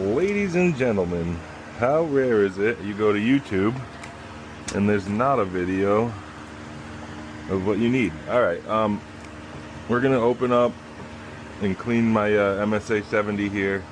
Ladies and gentlemen, how rare is it you go to YouTube and there's not a video of what you need? Alright, we're gonna open up and clean my msa70 here.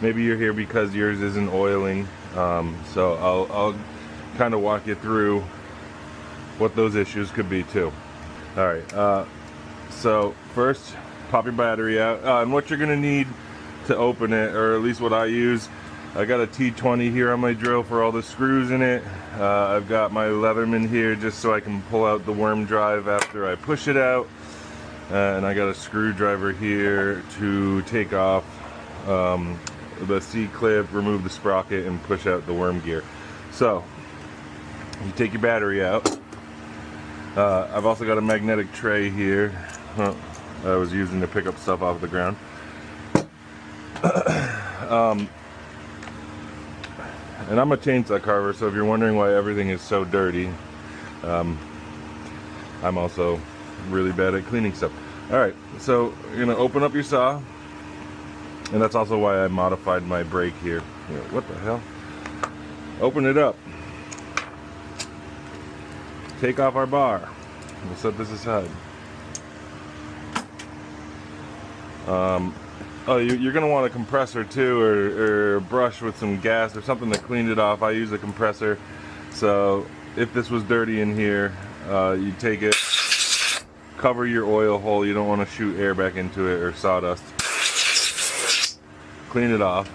Maybe you're here because yours isn't oiling, so I'll kind of walk you through what those issues could be too. Alright, so first, pop your battery out, and what you're gonna need to open it, or at least what I use, I got a T20 here on my drill for all the screws in it. I've got my Leatherman here just so I can pull out the worm drive after I push it out, and I got a screwdriver here to take off the C-clip, remove the sprocket, and push out the worm gear. So you take your battery out. I've also got a magnetic tray here I was using to pick up stuff off the ground. And I'm a chainsaw carver, so if you're wondering why everything is so dirty, I'm also really bad at cleaning stuff. Alright, so you're going to open up your saw, and that's also why I modified my brake here. What the hell? Open it up. Take off our bar. We'll set this aside. Oh, you're going to want a compressor too, or a brush with some gas or something to clean it off. I use a compressor, so if this was dirty in here, you take it, cover your oil hole. You don't want to shoot air back into it or sawdust. Clean it off.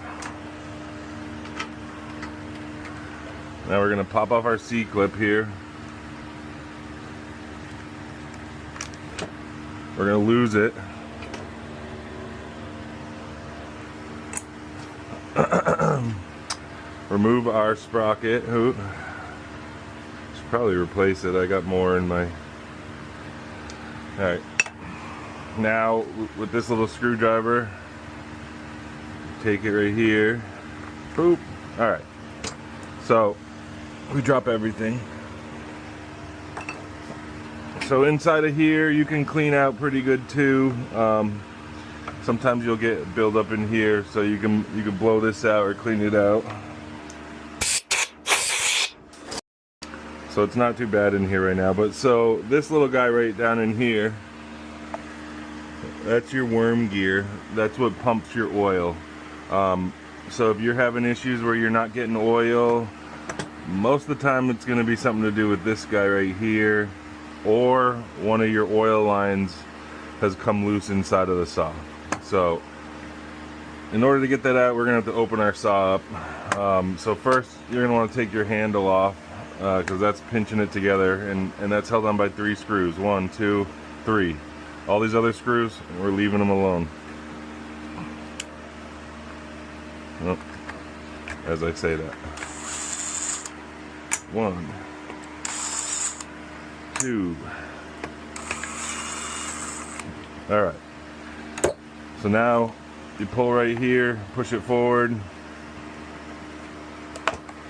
Now we're going to pop off our C-clip here. We're going to lose it. Remove our sprocket. Should probably replace it. I got more in my... Alright. Now, with this little screwdriver, take it right here. Boop. Alright. So, we drop everything. So inside of here, you can clean out pretty good too. Sometimes you'll get buildup in here, so you can blow this out or clean it out. So it's not too bad in here right now. But so this little guy right down in here, that's your worm gear. That's what pumps your oil. So if you're having issues where you're not getting oil, most of the time it's going to be something to do with this guy right here, or one of your oil lines has come loose inside of the saw. So in order to get that out, we're gonna have to open our saw up. So first you're gonna want to take your handle off, because that's pinching it together, and that's held on by 3 screws. 1, 2, 3. All these other screws, we're leaving them alone. Oh, as I say that. 1, 2. Alright. So now you pull right here, push it forward,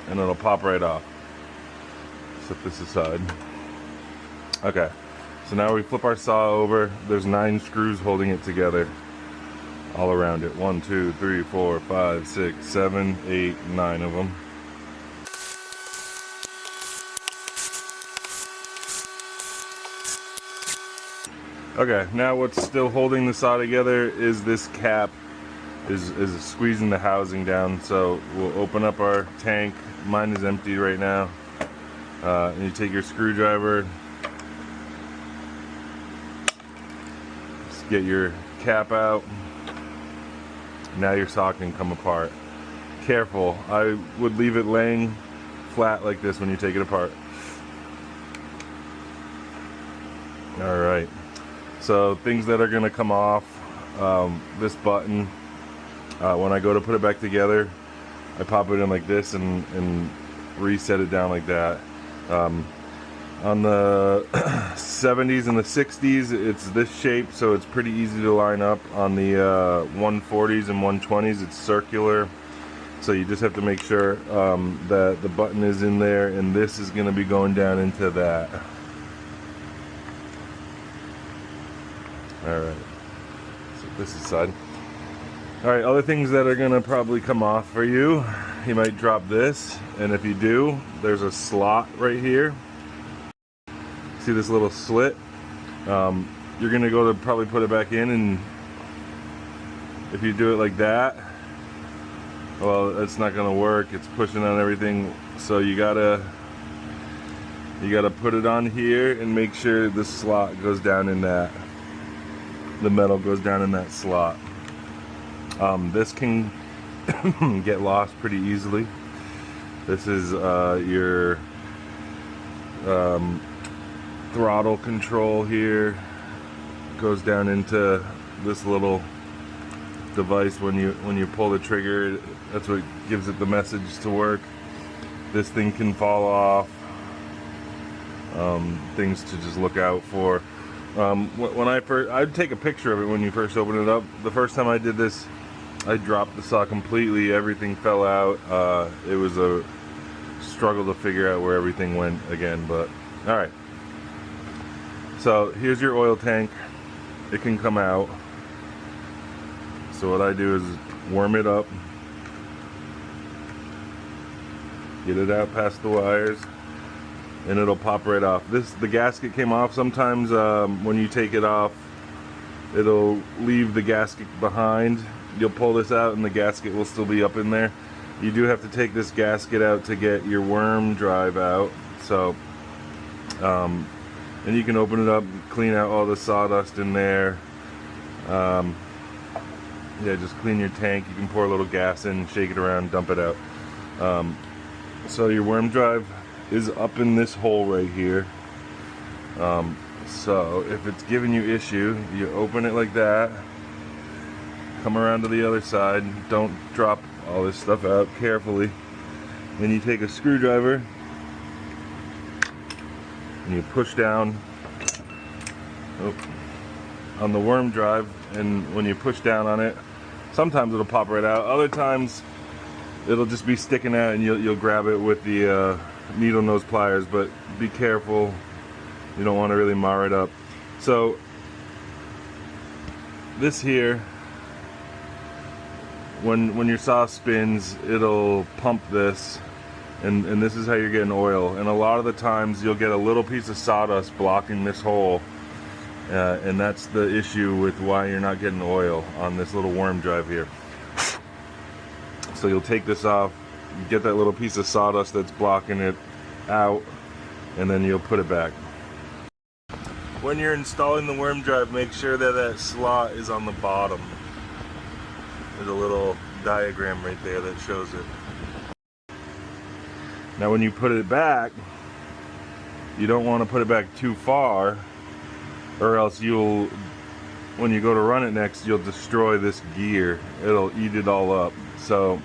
and it'll pop right off. Set this aside. Okay. So now we flip our saw over. There's 9 screws holding it together all around it. 1, 2, 3, 4, 5, 6, 7, 8, 9 of them. Okay, now what's still holding the saw together is this cap is squeezing the housing down. So we'll open up our tank. Mine is empty right now. And you take your screwdriver, just get your cap out. Now your saw can come apart. Careful, I would leave it laying flat like this when you take it apart. Alright. So things that are going to come off, this button, when I go to put it back together, I pop it in like this and reset it down like that. On the 70s and the 60s, it's this shape, so it's pretty easy to line up. On the 140s and 120s, it's circular, so you just have to make sure that the button is in there, and this is going to be going down into that. Alright, so this is side. Alright, other things that are gonna probably come off for you. You might drop this, and if you do, there's a slot right here. See this little slit? You're gonna go to probably put it back in, and if you do it like that, well, it's not gonna work. It's pushing on everything, so you gotta put it on here and make sure the slot goes down in that. The metal goes down in that slot. This can get lost pretty easily. This is your throttle control here. Goes down into this little device when you pull the trigger. That's what gives it the message to work. This thing can fall off. Things to just look out for. When I'd take a picture of it when you first open it up. The first time I did this, I dropped the saw completely. Everything fell out. It was a struggle to figure out where everything went again, but all right. So here's your oil tank. It can come out. So what I do is warm it up, get it out past the wires, and it'll pop right off. The gasket came off. Sometimes when you take it off, it'll leave the gasket behind. You'll pull this out and the gasket will still be up in there. You do have to take this gasket out to get your worm drive out. So, and you can open it up, clean out all the sawdust in there. Yeah, just clean your tank. You can pour a little gas in, shake it around, dump it out. So your worm drive is up in this hole right here. So if it's giving you issue, you open it like that, come around to the other side, don't drop all this stuff out carefully. Then you take a screwdriver and you push down on the worm drive, and when you push down on it, sometimes it'll pop right out. Other times it'll just be sticking out and you'll grab it with the needle nose pliers, but be careful. You don't want to really mar it up. So this here, when your saw spins, it'll pump this, and this is how you're getting oil. And a lot of the times you'll get a little piece of sawdust blocking this hole, and that's the issue with why you're not getting oil on this little worm drive here. So you'll take this off, you get that little piece of sawdust that's blocking it out, and then you'll put it back. When you're installing the worm drive, make sure that that slot is on the bottom. There's a little diagram right there that shows it. Now when you put it back, you don't want to put it back too far, or else when you go to run it next, you'll destroy this gear. It'll eat it all up. So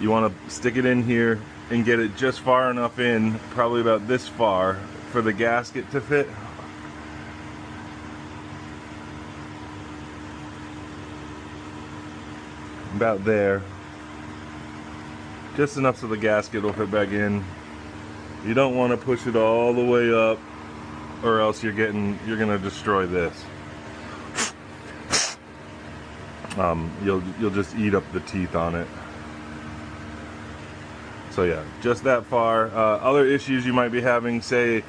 you want to stick it in here and get it just far enough in, probably about this far, for the gasket to fit. About there. Just enough so the gasket will fit back in. You don't want to push it all the way up, or else you're gonna destroy this. You'll just eat up the teeth on it. So yeah, just that far. Other issues you might be having, say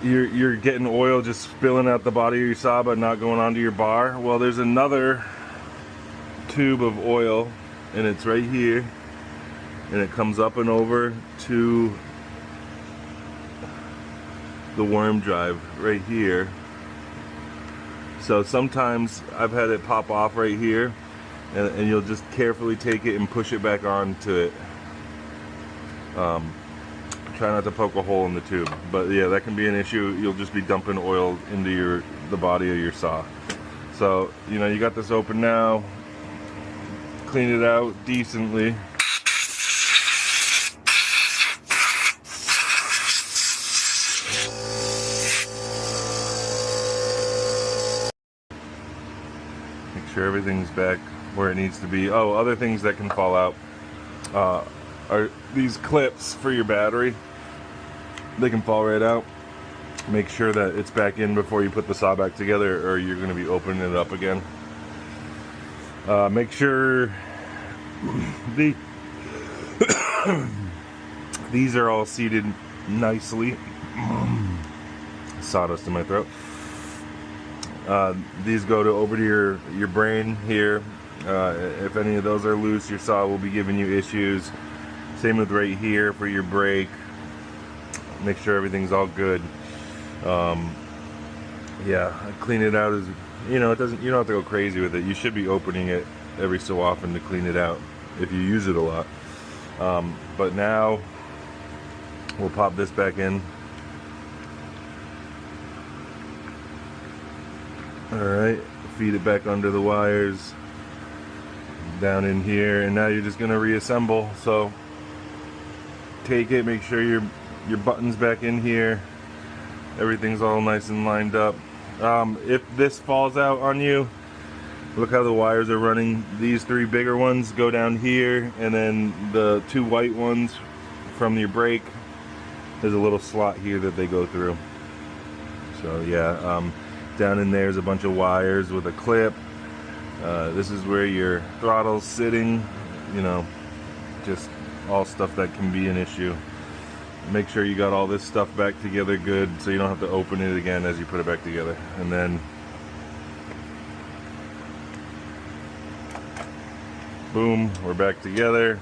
you're getting oil just spilling out the body of your saw but not going onto your bar. Well, there's another tube of oil, and it's right here, and it comes up and over to the worm drive right here. So sometimes I've had it pop off right here, and you'll just carefully take it and push it back onto it. Try not to poke a hole in the tube, but yeah, that can be an issue. You'll just be dumping oil into the body of your saw. So you got this open now. Clean it out decently. Make sure everything's back where it needs to be. Oh, other things that can fall out are these clips for your battery. They can fall right out. Make sure that it's back in before you put the saw back together, or you're going to be opening it up again. Make sure the these are all seated nicely. Sawdust in my throat. These go over to your brain here. If any of those are loose, your saw will be giving you issues. Same with right here for your brake. Make sure everything's all good. Yeah, clean it out as you know. You don't have to go crazy with it. You should be opening it every so often to clean it out if you use it a lot. But now we'll pop this back in. Alright, feed it back under the wires down in here, and now you're just going to reassemble. So take it, make sure your button's back in here, everything's all nice and lined up. If this falls out on you, look how the wires are running. These three bigger ones go down here, and then the two white ones from your brake, there's a little slot here that they go through. So yeah, down in there is a bunch of wires with a clip. This is where your throttle's sitting, you know, just all stuff that can be an issue. Make sure you got all this stuff back together good so you don't have to open it again as you put it back together. And then boom, we're back together.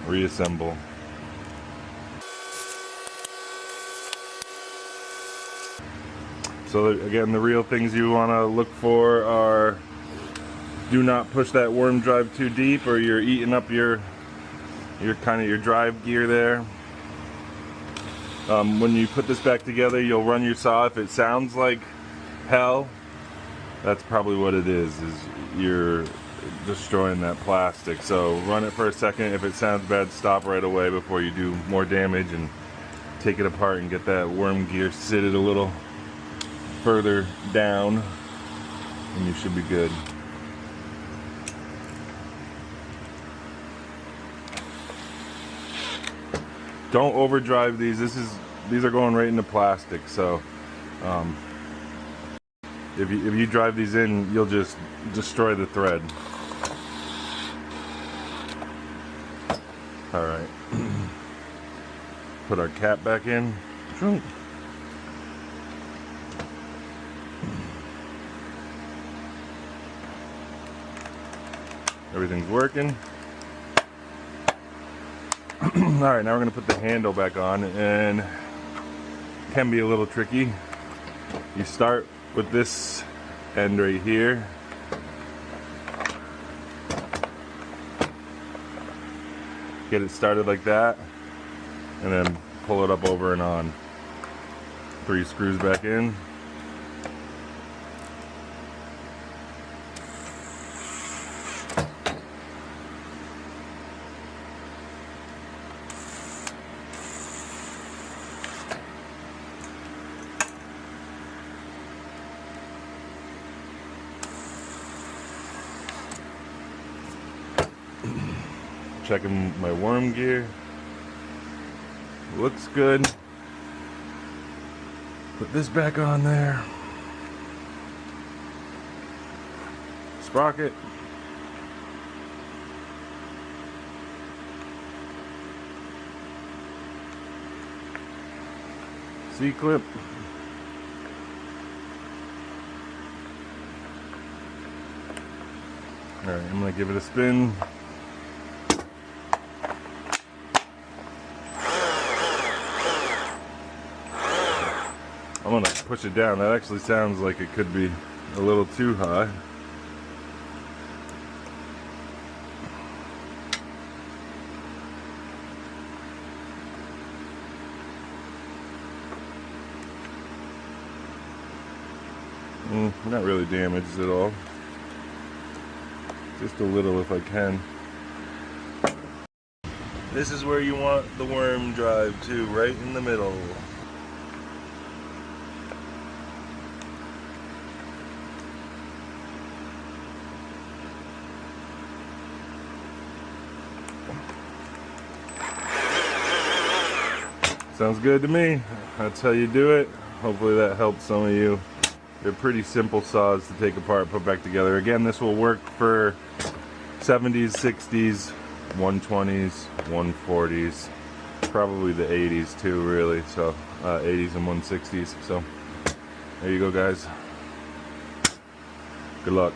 Reassemble. So again, the real things you want to look for are, do not push that worm drive too deep or you're eating up your drive gear there. When you put this back together, you'll run your saw. If it sounds like hell, that's probably what it is you're destroying that plastic. So run it for a second. If it sounds bad, stop right away before you do more damage, and take it apart and get that worm gear sitted a little further down, and you should be good. Don't overdrive these. These are going right into plastic, so if you drive these in, you'll just destroy the thread. All right, put our cap back in. Everything's working. Alright, now we're going to put the handle back on, and it can be a little tricky. You start with this end right here. Get it started like that, and then pull it up over and on. 3 screws back in. Checking my worm gear. Looks good. Put this back on there. Sprocket. C-clip. Alright, I'm going to give it a spin. I'm going to push it down. That actually sounds like it could be a little too high. Not really damaged at all. Just a little if I can. This is where you want the worm drive to, right in the middle. Sounds good to me. That's how you do it. Hopefully that helps some of you They're pretty simple saws to take apart, put back together. Again, this will work for 70s, 60s, 120s, 140s, probably the 80s too, really. So 80s and 160s. So there you go, guys. Good luck.